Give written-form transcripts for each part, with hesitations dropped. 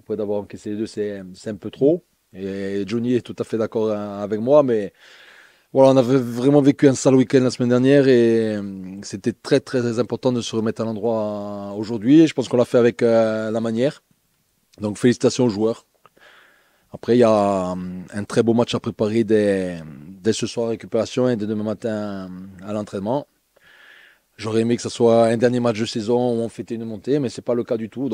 Après d'avoir encaissé les deux, c'est un peu trop. Et Johnny est tout à fait d'accord avec moi, mais voilà, on avait vraiment vécu un sale week-end la semaine dernière et c'était très très important de se remettre à l'endroit aujourd'hui. Et je pense qu'on l'a fait avec la manière. Donc félicitations aux joueurs. Après, il y a un très beau match à préparer dès ce soir récupération et dès demain matin à l'entraînement. J'aurais aimé que ce soit un dernier match de saison où on fêtait une montée, mais c'est pas le cas du tout.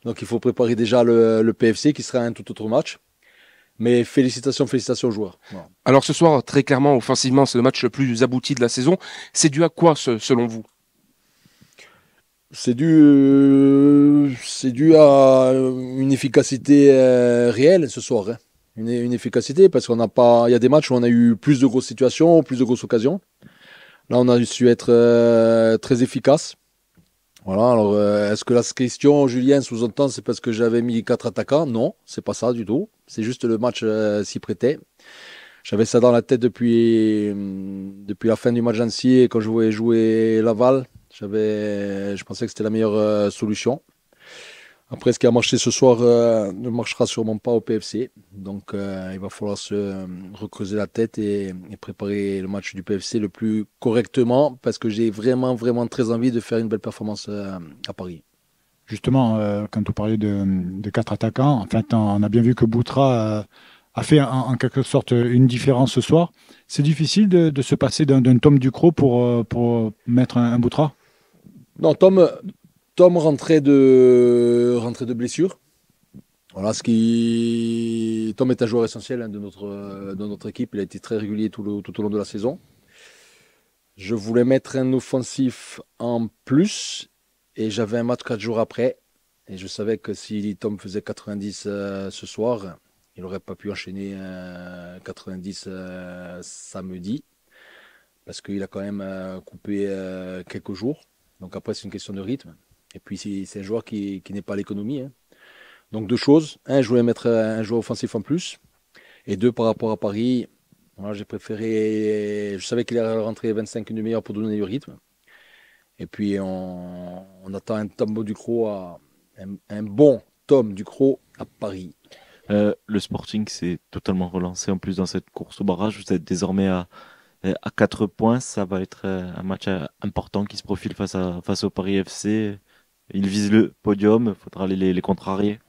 Donc il faut préparer déjà le PFC qui sera un tout autre match. Mais félicitations, félicitations aux joueurs. Voilà. Alors ce soir, très clairement, offensivement, c'est le match le plus abouti de la saison. C'est dû à quoi, selon vous? C'est dû à une efficacité réelle ce soir, hein. Une efficacité parce qu'on n'a pas. Il y a des matchs où on a eu plus de grosses situations, plus de grosses occasions. Là, on a su être très efficace. Voilà. Alors, est-ce que la question, Julien, sous-entend, c'est parce que j'avais mis quatre attaquants? Non, c'est pas ça du tout. C'est juste le match s'y prêtait. J'avais ça dans la tête depuis la fin du match d'Annecy et quand je voulais jouer Laval. Je pensais que c'était la meilleure solution. Après, ce qui a marché ce soir ne marchera sûrement pas au PFC. Donc, il va falloir se recreuser la tête et préparer le match du PFC le plus correctement parce que j'ai vraiment, vraiment très envie de faire une belle performance à Paris. Justement, quand on parlait de quatre attaquants, en fait, on a bien vu que Boutra a fait en quelque sorte une différence ce soir. C'est difficile de se passer d'un Tom Ducrot pour mettre un Boutra? Non, Tom rentrait de blessure. Voilà, Tom est un joueur essentiel hein, de notre équipe. Il a été très régulier tout au long de la saison. Je voulais mettre un offensif en plus et j'avais un match 4 jours après. Et je savais que si Tom faisait 90 ce soir, il n'aurait pas pu enchaîner 90 samedi parce qu'il a quand même coupé quelques jours. Donc après, c'est une question de rythme. Et puis, c'est un joueur qui n'est pas à l'économie, hein. Donc deux choses. Un, je voulais mettre un joueur offensif en plus. Et deux, par rapport à Paris, voilà, j'ai préféré. Je savais qu'il allait rentrer 25 une demi-heure pour donner du rythme. Et puis on attend un bon Tom Ducrot à Paris. Le Sporting s'est totalement relancé en plus dans cette course au barrage. Vous êtes désormais à 4 points. Ça va être un match important qui se profile face au Paris FC. Ils visent le podium. Il faudra les contrarier.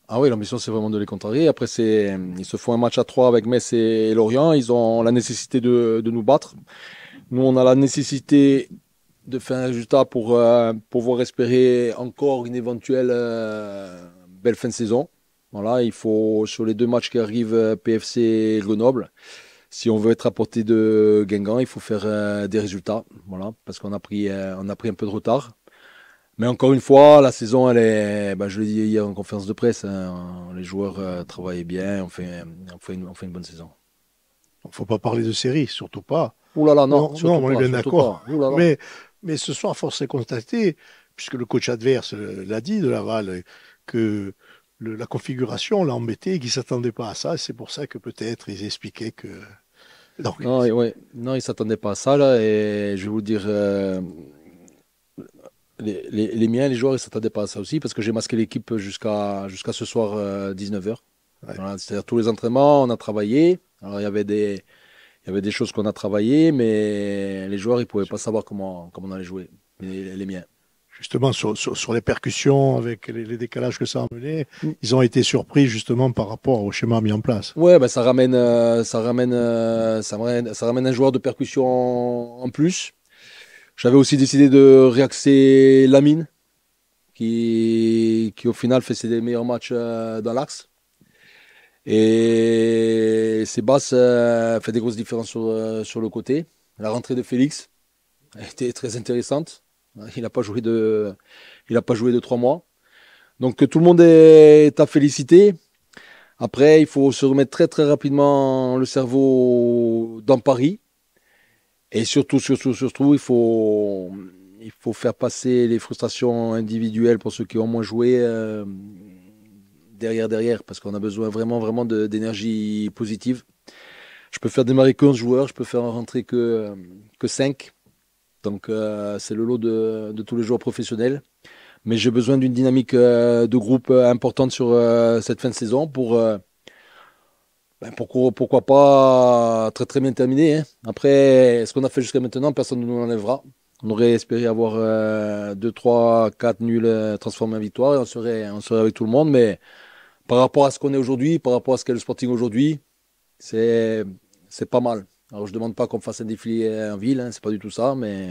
Ah oui, l'ambition c'est vraiment de les contrarier. Après, ils se font un match à 3 avec Metz et Lorient. Ils ont la nécessité de nous battre. Nous, on a la nécessité de faire un résultat pour pouvoir espérer encore une éventuelle belle fin de saison. Voilà, il faut, sur les deux matchs qui arrivent, PFC et Grenoble, si on veut être à portée de Guingamp, il faut faire des résultats. Voilà, parce qu'on a pris un peu de retard. Mais encore une fois, la saison, je l'ai dit hier en conférence de presse, hein, les joueurs travaillent bien, on fait une bonne saison. Il ne faut pas parler de série, surtout pas. Ouh là là, non, Non, non, surtout on est pas, bien surtout d'accord. pas. Ouh là là. Mais ce soir, force est constater, puisque le coach adverse l'a dit de Laval, que la configuration l'a embêté et qu'il ne s'attendait pas à ça. C'est pour ça que peut-être ils expliquaient que. Donc, Non, ouais, non, ils ne s'attendaient pas à ça, là, et je vais vous dire, les miens, les joueurs, ils ne s'attendaient pas à ça aussi, parce que j'ai masqué l'équipe jusqu'à ce soir 19h. ouais. Voilà, c'est-à-dire tous les entraînements, on a travaillé. Alors, il y avait des choses qu'on a travaillées, mais les joueurs, ils ne pouvaient pas savoir comment on allait jouer, les miens. Justement, sur les percussions, avec les décalages que ça a amené, ils ont été surpris justement par rapport au schéma mis en place. Ouais, bah, ça ramène un joueur de percussion en plus. J'avais aussi décidé de réaxer Lamine, qui au final fait ses meilleurs matchs dans l'axe. Et Sébastien fait des grosses différences sur le côté. La rentrée de Félix a été très intéressante. Il n'a pas joué de 3 mois. Donc tout le monde est à féliciter. Après, il faut se remettre très très rapidement le cerveau dans Paris. Et surtout, surtout, surtout, il faut faire passer les frustrations individuelles pour ceux qui ont moins joué derrière, parce qu'on a besoin vraiment, vraiment d'énergie positive. Je peux faire démarrer que 11 joueurs, je peux faire rentrer que 5. Donc, c'est le lot de tous les joueurs professionnels. Mais j'ai besoin d'une dynamique de groupe importante sur cette fin de saison pourquoi pas très très bien terminer. Hein. Après, ce qu'on a fait jusqu'à maintenant, personne ne nous l'enlèvera. On aurait espéré avoir 2, 3, 4 nuls transformés en victoire et on serait avec tout le monde. Mais par rapport à ce qu'on est aujourd'hui, par rapport à ce qu'est le Sporting aujourd'hui, c'est pas mal. Alors je ne demande pas qu'on fasse un défilé en ville, hein, c'est pas du tout ça, mais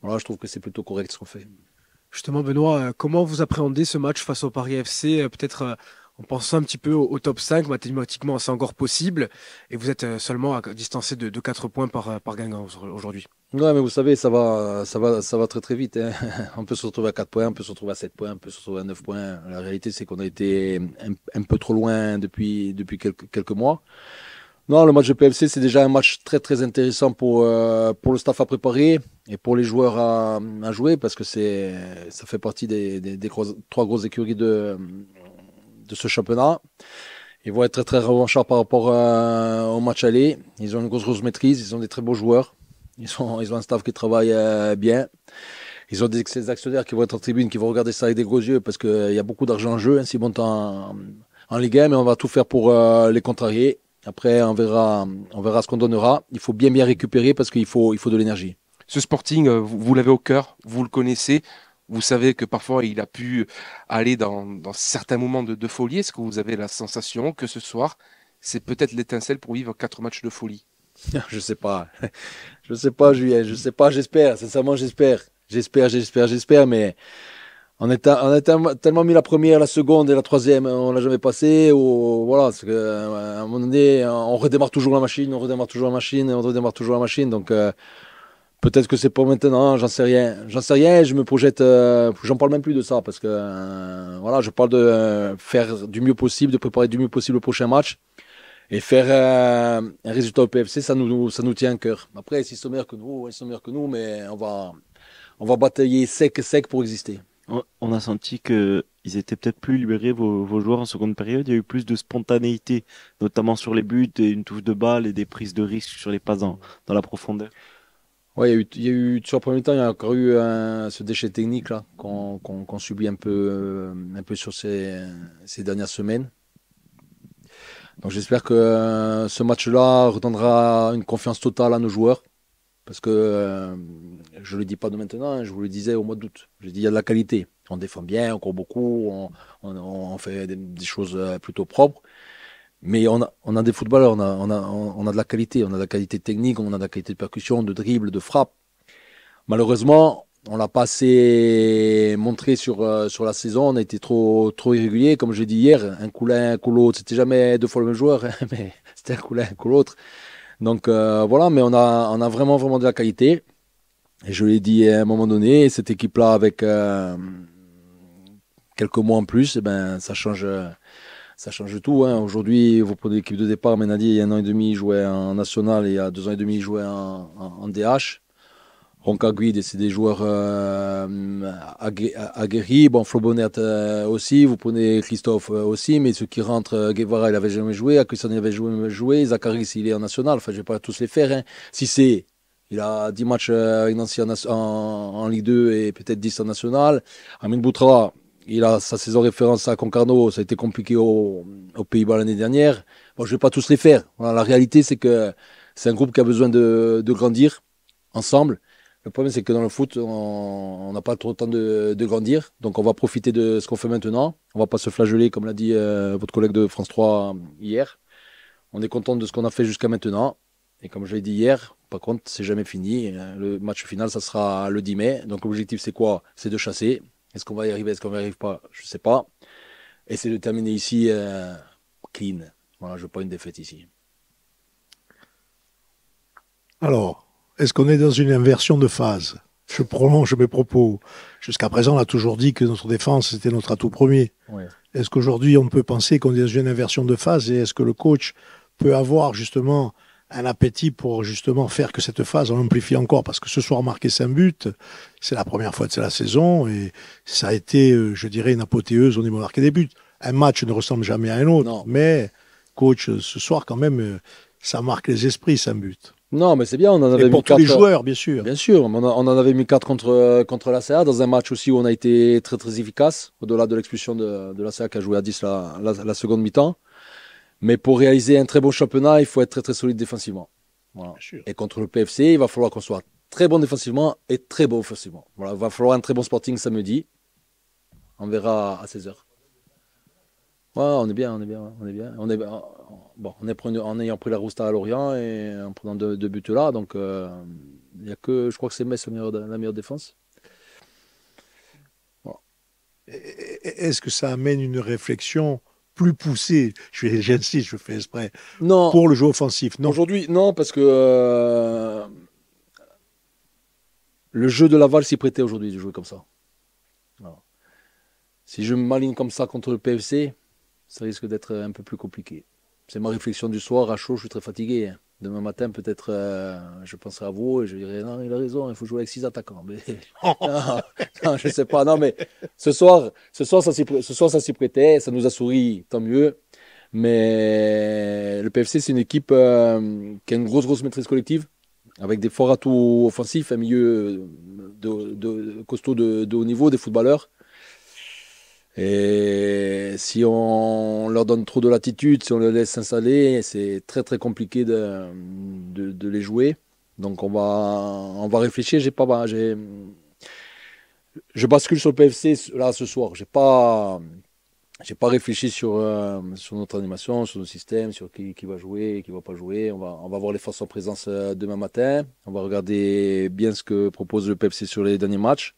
voilà, je trouve que c'est plutôt correct ce qu'on fait. Justement, Benoît, comment vous appréhendez ce match face au Paris FC? Peut-être en pensant un petit peu au top 5, mathématiquement c'est encore possible, et vous êtes seulement à distancé de 4 points par Guingamp aujourd'hui. Ouais, mais vous savez, ça va très très vite. Hein. On peut se retrouver à 4 points, on peut se retrouver à 7 points, on peut se retrouver à 9 points. La réalité, c'est qu'on a été un peu trop loin depuis quelques mois. Non, le match de PFC, c'est déjà un match très très intéressant pour le staff à préparer et pour les joueurs à jouer parce que ça fait partie des 3 grosses écuries de ce championnat. Ils vont être très très revanchards par rapport au match aller. Ils ont une grosse maîtrise, ils ont des très beaux joueurs. Ils ont un staff qui travaille bien. Ils ont des actionnaires qui vont être en tribune, qui vont regarder ça avec des gros yeux parce qu'il y a beaucoup d'argent en jeu hein, s'ils montent en Ligue 1, mais on va tout faire pour les contrarier. Après, on verra ce qu'on donnera. Il faut bien récupérer parce qu'il faut de l'énergie. Ce Sporting, vous l'avez au cœur, vous le connaissez. Vous savez que parfois il a pu aller dans certains moments de folie. Est-ce que vous avez la sensation que ce soir, c'est peut-être l'étincelle pour vivre 4 matchs de folie? Je sais pas. Je sais pas, Julien. Je sais pas, j'espère. Sincèrement, j'espère. J'espère, mais on a tellement mis la première, la seconde et la troisième, on l'a jamais passé. Voilà, parce qu'à un moment donné, on redémarre toujours la machine. Donc, peut-être que c'est pour maintenant, j'en sais rien. Je me projette, j'en parle même plus de ça parce que, voilà, je parle de faire du mieux possible, de préparer du mieux possible le prochain match. Et faire un résultat au PFC, ça nous tient à cœur. Après, s'ils sont meilleurs que nous, mais on va batailler sec pour exister. On a senti que ils étaient peut-être plus libérés, vos joueurs en seconde période. Il y a eu plus de spontanéité, notamment sur les buts et une touche de balle et des prises de risque sur les passes dans la profondeur. Ouais, il y a eu sur le premier temps, il y a encore eu ce déchet technique là qu'on subit un peu sur ces dernières semaines. Donc j'espère que ce match-là redonnera une confiance totale à nos joueurs. Parce que je ne le dis pas de maintenant, hein, je vous le disais au mois d'août. Je dis il y a de la qualité. On défend bien, on court beaucoup, on fait des choses plutôt propres. Mais on a des footballeurs, on a de la qualité. On a de la qualité technique, on a de la qualité de percussion, de dribble, de frappe. Malheureusement, on l'a pas assez montré sur la saison. On a été trop irrégulier. Comme je l'ai dit hier, un coup l'un, un coup l'autre. C'était jamais 2 fois le même joueur, hein, mais c'était un coup l'un, un coup l'autre. Donc voilà, mais on a vraiment de la qualité. Et je l'ai dit à un moment donné, cette équipe-là avec quelques mois en plus, eh ben ça change tout. Hein. Aujourd'hui, vous prenez l'équipe de départ, Menadi, il y a 1 an et demi, il jouait en national et il y a 2 ans et demi, il jouait en DH. Ronca-Guide, c'est des joueurs aguerris. Bon, Flo Bonnet aussi, vous prenez Christophe aussi, mais ceux qui rentrent, Guevara, il n'avait jamais joué, Akusson, il avait joué, Zakaris, il est en national, enfin, je ne vais pas tous les faire. Hein. Si il a 10 matchs avec Nancy en Ligue 2 et peut-être 10 en national. Amin Boutra, il a sa saison référence à Concarneau, ça a été compliqué aux Pays-Bas l'année dernière. Bon, je ne vais pas tous les faire. Voilà, la réalité, c'est que c'est un groupe qui a besoin de grandir ensemble. Le problème, c'est que dans le foot, on n'a pas trop le temps de grandir. Donc, on va profiter de ce qu'on fait maintenant. On ne va pas se flageller, comme l'a dit votre collègue de France 3 hier. On est content de ce qu'on a fait jusqu'à maintenant. Et comme je l'ai dit hier, par contre, c'est jamais fini. Le match final, ça sera le 10 mai. Donc, l'objectif, c'est quoi? C'est de chasser. Est-ce qu'on va y arriver? Est-ce qu'on n'y arrive pas? Je ne sais pas. Et c'est de terminer ici clean. Voilà, je ne veux pas une défaite ici. Alors, est-ce qu'on est dans une inversion de phase? Je prolonge mes propos. Jusqu'à présent, on a toujours dit que notre défense, c'était notre atout premier. Ouais. Est-ce qu'aujourd'hui, on peut penser qu'on est dans une inversion de phase et est-ce que le coach peut avoir justement un appétit pour justement faire que cette phase, on l'amplifie encore? Parce que ce soir, marquer 5 buts, c'est la première fois de la saison et ça a été, je dirais, une apothéose au niveau de marquer des buts. Un match ne ressemble jamais à un autre, Non. mais coach, ce soir, quand même, ça marque les esprits, 5 buts. Non, mais c'est bien, on en avait Et pour mis tous les 4. joueurs, bien sûr. Bien sûr, on en avait mis 4 contre l'ACA, dans un match aussi où on a été très très efficace, au-delà de l'expulsion de l'ACA qui a joué à 10 la seconde mi-temps. Mais pour réaliser un très bon championnat, il faut être très très solide défensivement. Voilà. Bien sûr. Et contre le PFC, il va falloir qu'on soit très bon défensivement et très bon offensivement. Voilà, il va falloir un très bon Sporting samedi. On verra à 16h. Ouais, on est bien, on est bien, on est bien. Bon, en ayant pris la Rousta à Lorient et en prenant deux buts là, donc il y a que, je crois que c'est Metz la meilleure défense. Voilà. Est-ce que ça amène une réflexion plus poussée? J'insiste, je fais exprès. Non, Pour le jeu offensif, non. aujourd'hui, non, parce que le jeu de Laval s'y prêtait aujourd'hui de jouer comme ça. Voilà. Si je m'aligne comme ça contre le PFC, ça risque d'être un peu plus compliqué. C'est ma réflexion du soir, à chaud, je suis très fatigué, hein. Demain matin, peut-être, je penserai à vous et je dirai, non, il a raison, il faut jouer avec 6 attaquants. Mais... non, je ne sais pas. Non, mais ce soir, ça s'y prêtait, ça nous a souri, tant mieux. Mais le PFC, c'est une équipe qui a une grosse maîtrise collective, avec des forts atouts offensifs, un milieu costaud de haut niveau, des footballeurs. Et si on leur donne trop de latitude, si on les laisse s'installer, c'est très très compliqué de les jouer. Donc on va réfléchir. Je bascule sur le PFC là ce soir. J'ai pas réfléchi sur notre animation, sur nos systèmes, sur qui va jouer, qui va pas jouer. On va voir les forces en présence demain matin. On va regarder bien ce que propose le PFC sur les derniers matchs.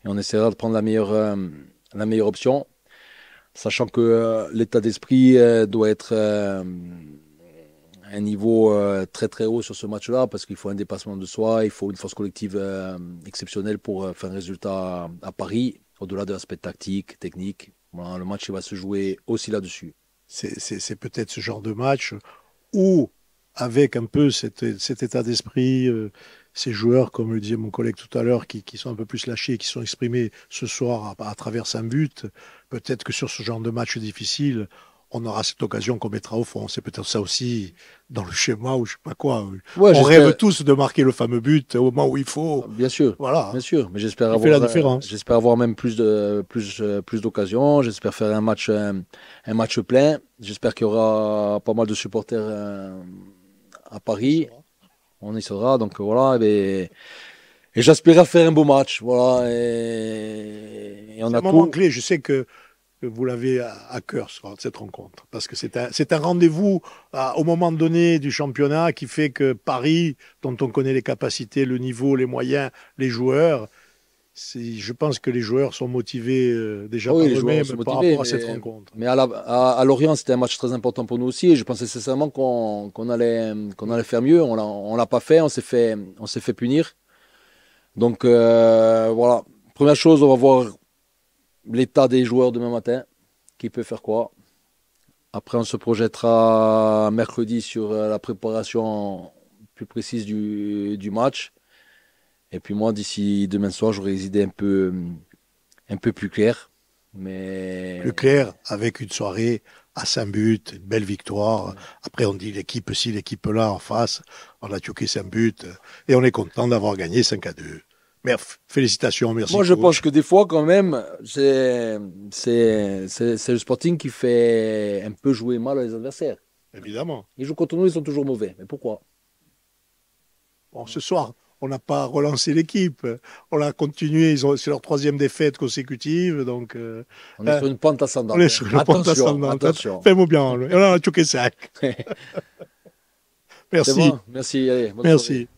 Et on essaiera de prendre la meilleure option, sachant que l'état d'esprit doit être un niveau très très haut sur ce match-là, parce qu'il faut un dépassement de soi, il faut une force collective exceptionnelle pour faire un résultat à Paris, au-delà de l'aspect tactique, technique. Voilà, le match il va se jouer aussi là-dessus. C'est peut-être ce genre de match où, avec un peu cet état d'esprit, ces joueurs, comme le disait mon collègue tout à l'heure, qui sont un peu plus lâchés, qui sont exprimés ce soir à travers un but, peut-être que sur ce genre de match difficile, on aura cette occasion qu'on mettra au fond. C'est peut-être ça aussi dans le schéma ou je sais pas quoi. Ouais, on rêve tous de marquer le fameux but au moment où il faut. Bien sûr, Voilà. bien sûr. Mais j'espère fait la différence. j'espère avoir même plus d'occasions. J'espère faire un match plein. J'espère qu'il y aura pas mal de supporters à Paris. On y sera, donc voilà. Et j'aspire à faire un beau match. Voilà. Et on C'est a un moment tout. clé. Je sais que vous l'avez à cœur, cette rencontre. Parce que c'est un rendez-vous au moment donné du championnat qui fait que Paris, dont on connaît les capacités, le niveau, les moyens, les joueurs, je pense que les joueurs sont motivés déjà Oui, par les joueurs eux-mêmes sont par motivés, rapport à cette rencontre. mais à Lorient, c'était un match très important pour nous aussi. Et je pensais sincèrement qu'on allait faire mieux. On l'a pas fait. On s'est fait punir. Donc voilà. Première chose, on va voir l'état des joueurs demain matin. Qui peut faire quoi. Après, on se projettera mercredi sur la préparation plus précise du match. Et puis moi, d'ici demain soir, j'aurai des idées un peu plus claires. Mais... Plus clair, avec une soirée à 5 buts, une belle victoire. Après, on dit l'équipe ci, l'équipe là en face. On a choqué 5 buts. Et on est content d'avoir gagné 5-2. Mais félicitations, merci. Moi, je coach. pense que des fois, quand même, c'est le Sporting qui fait un peu jouer mal les adversaires. Évidemment. Ils jouent contre nous, ils sont toujours mauvais. Mais pourquoi? Bon, ce soir, on n'a pas relancé l'équipe. On a continué. C'est leur 3e défaite consécutive. Donc, on est sur une pente ascendante. On est sur une pente ascendante. Attention. Fais-moi bien. On a choqué 5. Merci. C'est bon. Merci. Allez, bonne Merci. soirée.